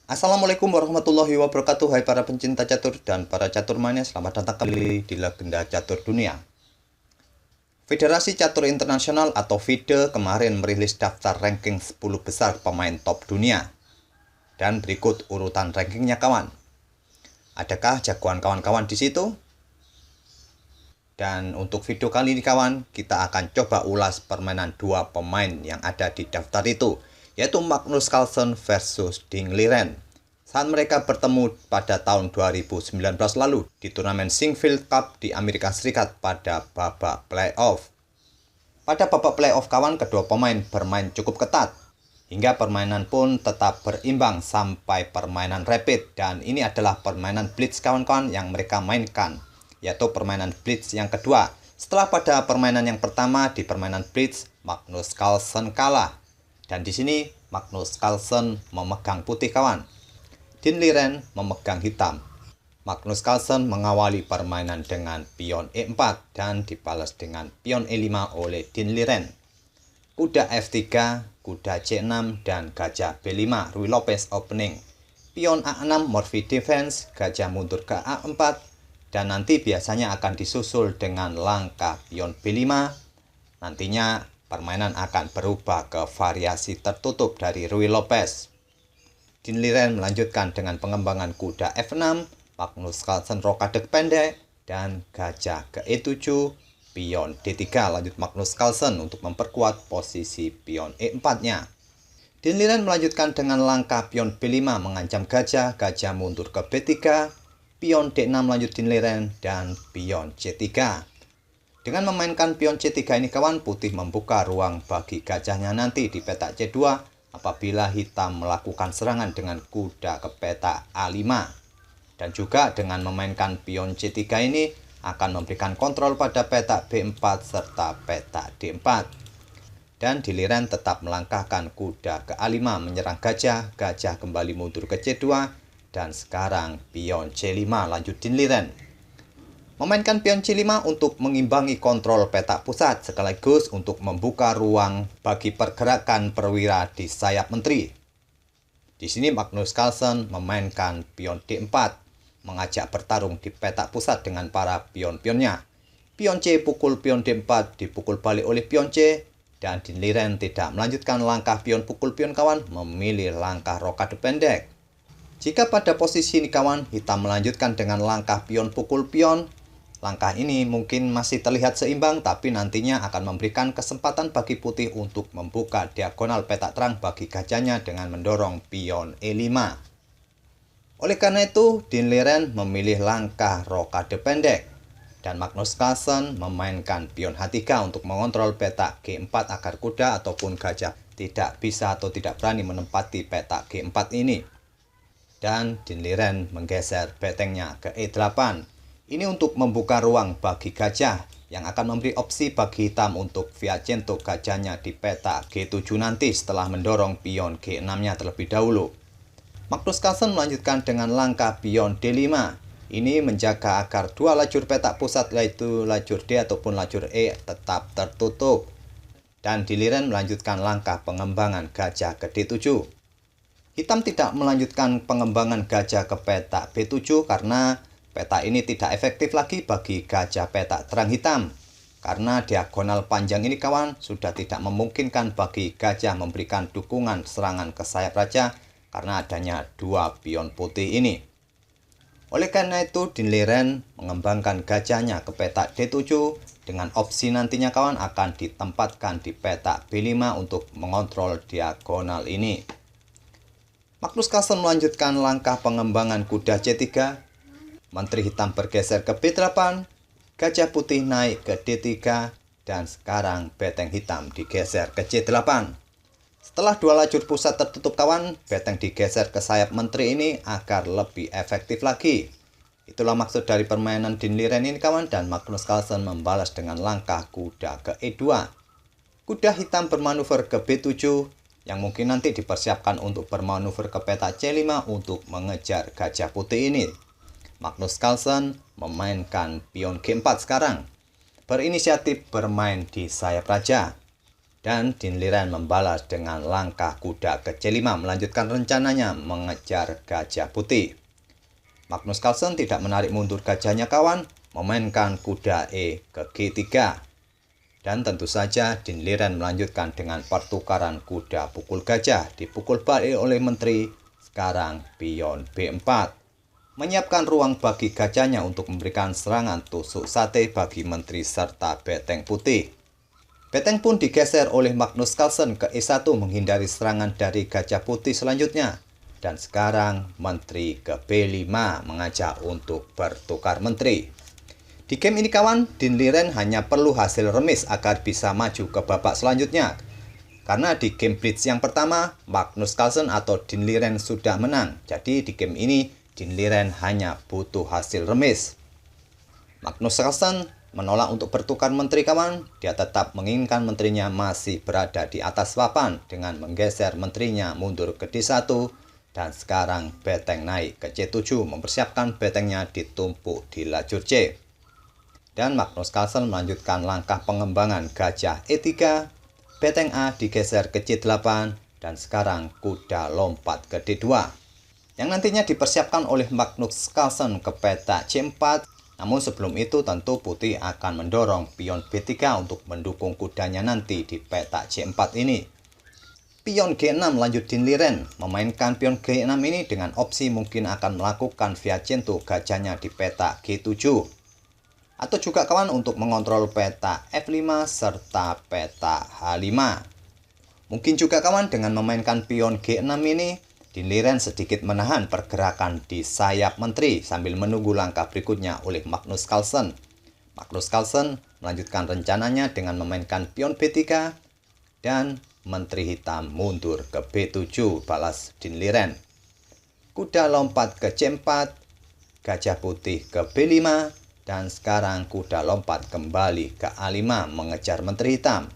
Assalamualaikum warahmatullahi wabarakatuh. Hai para pencinta catur dan para catur mania, selamat datang kembali di Legenda Catur Dunia. Federasi Catur Internasional atau FIDE kemarin merilis daftar ranking 10 besar pemain top dunia. Dan berikut urutan rankingnya kawan. Adakah jagoan kawan-kawan di situ? Dan untuk video kali ini kawan, kita akan coba ulas permainan dua pemain yang ada di daftar itu, yaitu Magnus Carlsen versus Ding Liren. Saat mereka bertemu pada tahun 2019 lalu di turnamen Sinquefield Cup di Amerika Serikat pada babak playoff. Pada babak playoff kawan, kedua pemain bermain cukup ketat, hingga permainan pun tetap berimbang sampai permainan rapid. Dan ini adalah permainan blitz kawan-kawan yang mereka mainkan, yaitu permainan blitz yang kedua. Setelah pada permainan yang pertama, di permainan blitz, Magnus Carlsen kalah. Dan di sini Magnus Carlsen memegang putih kawan. Ding Liren memegang hitam. Magnus Carlsen mengawali permainan dengan pion E4 dan dibalas dengan pion E5 oleh Ding Liren. Kuda F3, kuda C6 dan gajah B5 Ruy Lopez opening. Pion A6 Morphy defense, gajah mundur ke A4 dan nanti biasanya akan disusul dengan langkah pion B5. Nantinya permainan akan berubah ke variasi tertutup dari Ruy Lopez. Ding Liren melanjutkan dengan pengembangan kuda F6, Magnus Carlsen rokade pendek, dan gajah ke E7, pion D3. Lanjut Magnus Carlsen untuk memperkuat posisi pion E4-nya. Ding Liren melanjutkan dengan langkah pion B5 mengancam gajah, gajah mundur ke B3, pion D6 lanjut Ding Liren, dan pion C3. Dengan memainkan pion C3 ini kawan, putih membuka ruang bagi gajahnya nanti di petak C2 apabila hitam melakukan serangan dengan kuda ke petak A5. Dan juga dengan memainkan pion C3 ini akan memberikan kontrol pada petak B4 serta petak D4. Dan Ding Liren tetap melangkahkan kuda ke A5 menyerang gajah, gajah kembali mundur ke C2, dan sekarang pion C5 lanjut Ding Liren. Memainkan pion C5 untuk mengimbangi kontrol petak pusat sekaligus untuk membuka ruang bagi pergerakan perwira di sayap menteri. Di sini Magnus Carlsen memainkan pion D4, mengajak bertarung di petak pusat dengan para pion-pionnya. Pion C pukul pion D4 dipukul balik oleh pion C, dan Ding Liren tidak melanjutkan langkah pion pukul pion kawan, memilih langkah rokade pendek. Jika pada posisi ini kawan, hitam melanjutkan dengan langkah pion pukul pion. Langkah ini mungkin masih terlihat seimbang, tapi nantinya akan memberikan kesempatan bagi putih untuk membuka diagonal petak terang bagi gajahnya dengan mendorong pion E5. Oleh karena itu, Ding Liren memilih langkah rokade pendek, dan Magnus Carlsen memainkan pion H3 untuk mengontrol petak G4 agar kuda ataupun gajah tidak bisa atau tidak berani menempati petak G4 ini. Dan Ding Liren menggeser betengnya ke E8. Ini untuk membuka ruang bagi gajah yang akan memberi opsi bagi hitam untuk Viacento gajahnya di petak G7 nanti setelah mendorong pion G6-nya terlebih dahulu. Magnus Carlsen melanjutkan dengan langkah pion D5. Ini menjaga agar dua lajur petak pusat yaitu lajur D ataupun lajur E tetap tertutup. Dan Ding Liren melanjutkan langkah pengembangan gajah ke D7. Hitam tidak melanjutkan pengembangan gajah ke petak B7 karena peta ini tidak efektif lagi bagi gajah petak terang hitam. Karena diagonal panjang ini kawan sudah tidak memungkinkan bagi gajah memberikan dukungan serangan ke sayap raja karena adanya dua pion putih ini. Oleh karena itu Ding Liren mengembangkan gajahnya ke petak D7 dengan opsi nantinya kawan akan ditempatkan di petak B5 untuk mengontrol diagonal ini. Magnus Carlsen melanjutkan langkah pengembangan kuda C3. Menteri hitam bergeser ke B8, gajah putih naik ke D3, dan sekarang beteng hitam digeser ke C8. Setelah dua lajur pusat tertutup kawan, beteng digeser ke sayap menteri ini agar lebih efektif lagi. Itulah maksud dari permainan Ding Liren ini kawan, dan Magnus Carlsen membalas dengan langkah kuda ke E2. Kuda hitam bermanuver ke B7, yang mungkin nanti dipersiapkan untuk bermanuver ke petak C5 untuk mengejar gajah putih ini. Magnus Carlsen memainkan pion G4 sekarang, berinisiatif bermain di sayap raja. Dan Dean Liren membalas dengan langkah kuda ke C5 melanjutkan rencananya mengejar gajah putih. Magnus Carlsen tidak menarik mundur gajahnya kawan, memainkan kuda E ke G3. Dan tentu saja Dean Liren melanjutkan dengan pertukaran kuda pukul gajah, dipukul balik oleh menteri, sekarang pion B4. Menyiapkan ruang bagi gajahnya untuk memberikan serangan tusuk sate bagi menteri serta beteng putih. Beteng pun digeser oleh Magnus Carlsen ke E1 menghindari serangan dari gajah putih selanjutnya. Dan sekarang menteri ke B5 mengajak untuk bertukar menteri. Di game ini kawan, Dean Liren hanya perlu hasil remis agar bisa maju ke babak selanjutnya. Karena di game bridge yang pertama, Magnus Carlsen atau Dean Liren sudah menang. Jadi di game ini, Dean Liren hanya butuh hasil remis. Magnus Carlsen menolak untuk bertukar menteri kawan. Dia tetap menginginkan menterinya masih berada di atas papan dengan menggeser menterinya mundur ke D1. Dan sekarang beteng naik ke C7 mempersiapkan betengnya ditumpuk di lajur C. Dan Magnus Carlsen melanjutkan langkah pengembangan gajah E3. Beteng A digeser ke C8 dan sekarang kuda lompat ke D2. Yang nantinya dipersiapkan oleh Magnus Carlsen ke peta C4. Namun sebelum itu tentu putih akan mendorong pion B3 untuk mendukung kudanya nanti di peta C4 ini. Pion G6 lanjut Dean Liren memainkan pion G6 ini dengan opsi mungkin akan melakukan Piacento gajahnya di peta G7. Atau juga kawan untuk mengontrol peta F5 serta peta H5. Mungkin juga kawan dengan memainkan pion G6 ini, Dean Liren sedikit menahan pergerakan di sayap menteri sambil menunggu langkah berikutnya oleh Magnus Carlsen. Magnus Carlsen melanjutkan rencananya dengan memainkan pion B3 dan menteri hitam mundur ke B7 balas Dean Liren. Kuda lompat ke C4, gajah putih ke B5, dan sekarang kuda lompat kembali ke A5 mengejar menteri hitam.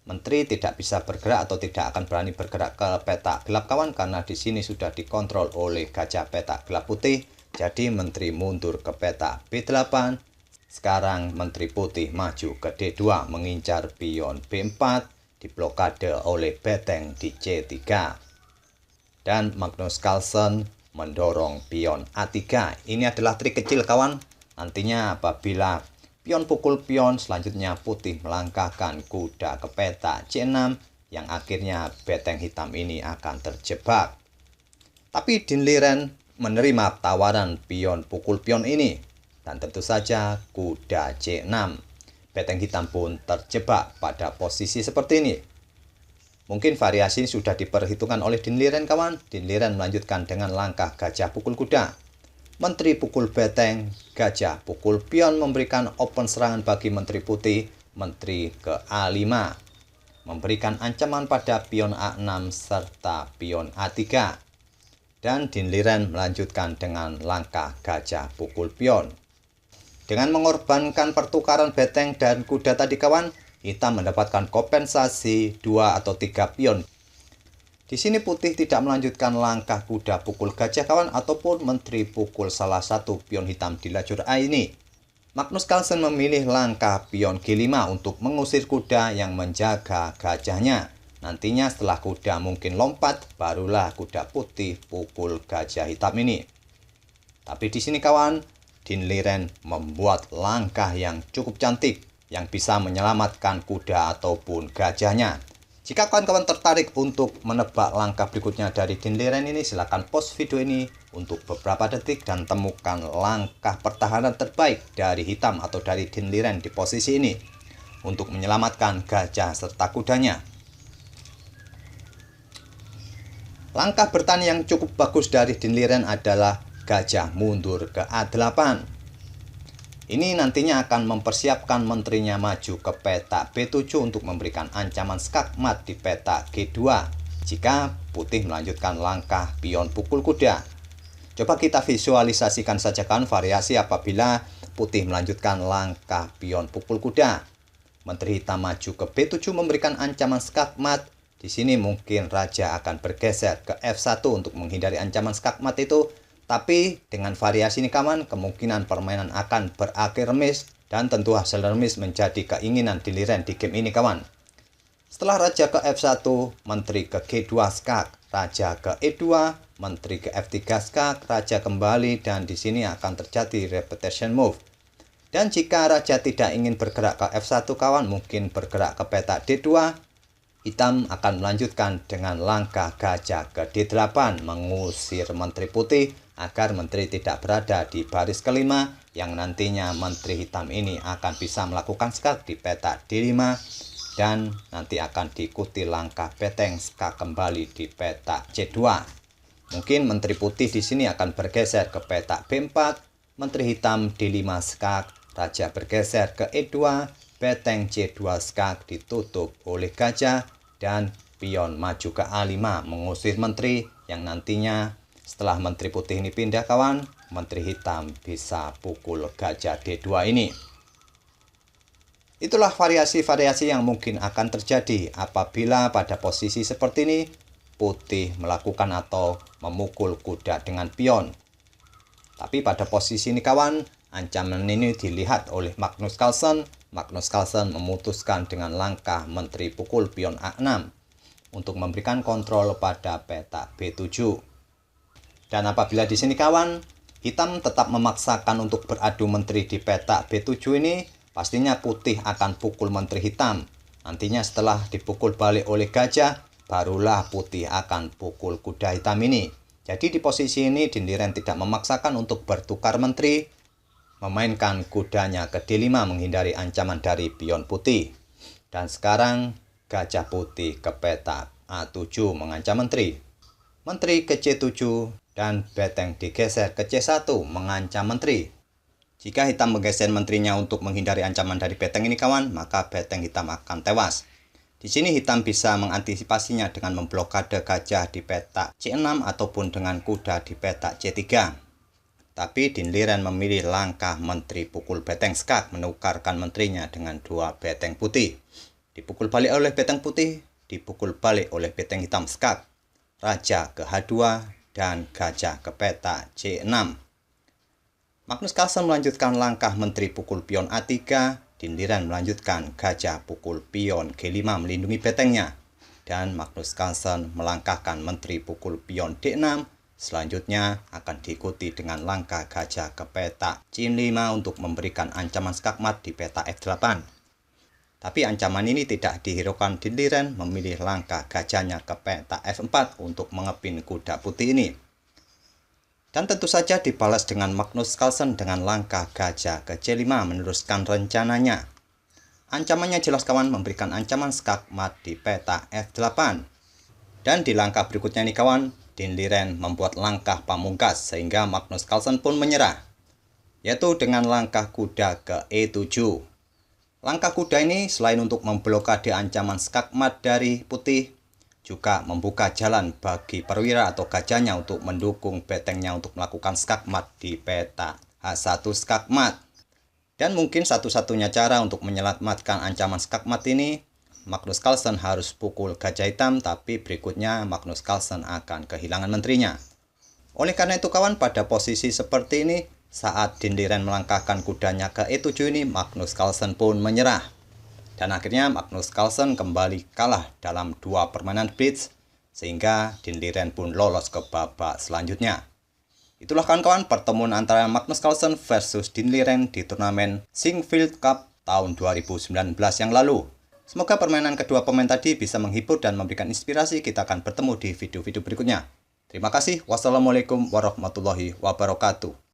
Menteri tidak bisa bergerak atau tidak akan berani bergerak ke peta gelap kawan karena di sini sudah dikontrol oleh gajah peta gelap putih. Jadi menteri mundur ke peta B8. Sekarang menteri putih maju ke D2 mengincar pion B4 diblokade oleh beteng di C3. Dan Magnus Carlsen mendorong pion A3. Ini adalah trik kecil kawan. Nantinya apabila pion pukul pion, selanjutnya putih melangkahkan kuda ke peta C6 yang akhirnya beteng hitam ini akan terjebak. Tapi Dean Liren menerima tawaran pion pukul pion ini dan tentu saja kuda C6. Beteng hitam pun terjebak pada posisi seperti ini. Mungkin variasi sudah diperhitungkan oleh Dean Liren kawan. Dean Liren melanjutkan dengan langkah gajah pukul kuda. Menteri pukul beteng, gajah pukul pion memberikan open serangan bagi menteri putih, menteri ke A5. Memberikan ancaman pada pion A6 serta pion A3. Dan Dean Liren melanjutkan dengan langkah gajah pukul pion. Dengan mengorbankan pertukaran beteng dan kuda tadi kawan, hitam mendapatkan kompensasi 2 atau 3 pion. Di sini putih tidak melanjutkan langkah kuda pukul gajah kawan ataupun menteri pukul salah satu pion hitam di lajur A ini. Magnus Carlsen memilih langkah pion G5 untuk mengusir kuda yang menjaga gajahnya. Nantinya setelah kuda mungkin lompat, barulah kuda putih pukul gajah hitam ini. Tapi di sini kawan, Dean Liren membuat langkah yang cukup cantik yang bisa menyelamatkan kuda ataupun gajahnya. Jika kawan-kawan tertarik untuk menebak langkah berikutnya dari Dean Liren ini, silakan post video ini untuk beberapa detik dan temukan langkah pertahanan terbaik dari hitam atau dari Dean Liren di posisi ini untuk menyelamatkan gajah serta kudanya. Langkah bertahan yang cukup bagus dari Dean Liren adalah gajah mundur ke A8. Ini nantinya akan mempersiapkan menterinya maju ke peta B7 untuk memberikan ancaman skakmat di peta G2 jika putih melanjutkan langkah pion pukul kuda. Coba kita visualisasikan saja kan variasi apabila putih melanjutkan langkah pion pukul kuda. Menteri hitam maju ke B7 memberikan ancaman skakmat. Di sini mungkin raja akan bergeser ke F1 untuk menghindari ancaman skakmat itu. Tapi dengan variasi ini kawan, kemungkinan permainan akan berakhir remis dan tentu hasil remis menjadi keinginan Dean Liren di game ini kawan. Setelah raja ke F1, menteri ke G2 skak, raja ke E2, menteri ke F3 skak, raja kembali, dan di sini akan terjadi repetition move. Dan jika raja tidak ingin bergerak ke F1 kawan, mungkin bergerak ke petak D2, hitam akan melanjutkan dengan langkah gajah ke D8, mengusir menteri putih agar menteri tidak berada di baris kelima, yang nantinya menteri hitam ini akan bisa melakukan skak di petak D5, dan nanti akan diikuti langkah beteng skak kembali di petak C2. Mungkin menteri putih di sini akan bergeser ke petak B4, menteri hitam D5 skak, raja bergeser ke E2, beteng C2 skak ditutup oleh gajah, dan pion maju ke A5 mengusir menteri, yang nantinya setelah menteri putih ini pindah kawan, menteri hitam bisa pukul gajah D2 ini. Itulah variasi-variasi yang mungkin akan terjadi apabila pada posisi seperti ini putih melakukan atau memukul kuda dengan pion. Tapi pada posisi ini kawan, ancaman ini dilihat oleh Magnus Carlsen. Magnus Carlsen memutuskan dengan langkah menteri pukul pion A6 untuk memberikan kontrol pada petak B7. Dan apabila di sini kawan, hitam tetap memaksakan untuk beradu menteri di petak B7 ini, pastinya putih akan pukul menteri hitam. Nantinya setelah dipukul balik oleh gajah, barulah putih akan pukul kuda hitam ini. Jadi di posisi ini Dinliren tidak memaksakan untuk bertukar menteri, memainkan kudanya ke D5 menghindari ancaman dari pion putih. Dan sekarang gajah putih ke petak A7 mengancam menteri. Menteri ke C7 dan beteng digeser ke C1 mengancam menteri. Jika hitam menggeser menterinya untuk menghindari ancaman dari beteng ini kawan, maka beteng hitam akan tewas. Di sini hitam bisa mengantisipasinya dengan memblokade gajah di petak C6 ataupun dengan kuda di petak C3. Tapi Dinliren memilih langkah menteri pukul beteng skak, menukarkan menterinya dengan dua beteng putih. Dipukul balik oleh beteng putih, dipukul balik oleh beteng hitam skak, raja ke H2, dan gajah ke petak C6. Magnus Carlsen melanjutkan langkah menteri pukul pion A3, Dinliren melanjutkan gajah pukul pion G5 melindungi betengnya, dan Magnus Carlsen melangkahkan menteri pukul pion D6, selanjutnya akan diikuti dengan langkah gajah ke petak C5 untuk memberikan ancaman skakmat di petak F8. Tapi ancaman ini tidak dihiraukan Dinliren, memilih langkah gajahnya ke petak F4 untuk mengepin kuda putih ini. Dan tentu saja dibalas dengan Magnus Carlsen dengan langkah gajah ke C5 meneruskan rencananya. Ancamannya jelas kawan, memberikan ancaman skakmat di petak F8. Dan di langkah berikutnya nih kawan, Dinliren membuat langkah pamungkas sehingga Magnus Carlsen pun menyerah, yaitu dengan langkah kuda ke E7. Langkah kuda ini selain untuk memblokade ancaman skakmat dari putih, juga membuka jalan bagi perwira atau gajahnya untuk mendukung betengnya untuk melakukan skakmat di petak H1 skakmat. Dan mungkin satu-satunya cara untuk menyelamatkan ancaman skakmat ini, Magnus Carlsen harus pukul gajah hitam, tapi berikutnya Magnus Carlsen akan kehilangan menterinya. Oleh karena itu kawan, pada posisi seperti ini, saat Dinliren melangkahkan kudanya ke E7 ini, Magnus Carlsen pun menyerah. Dan akhirnya Magnus Carlsen kembali kalah dalam dua permainan blitz, sehingga Dinliren pun lolos ke babak selanjutnya. Itulah kawan-kawan pertemuan antara Magnus Carlsen versus Dinliren di turnamen Sinquefield Cup tahun 2019 yang lalu. Semoga permainan kedua pemain tadi bisa menghibur dan memberikan inspirasi. Kita akan bertemu di video-video berikutnya. Terima kasih. Wassalamualaikum warahmatullahi wabarakatuh.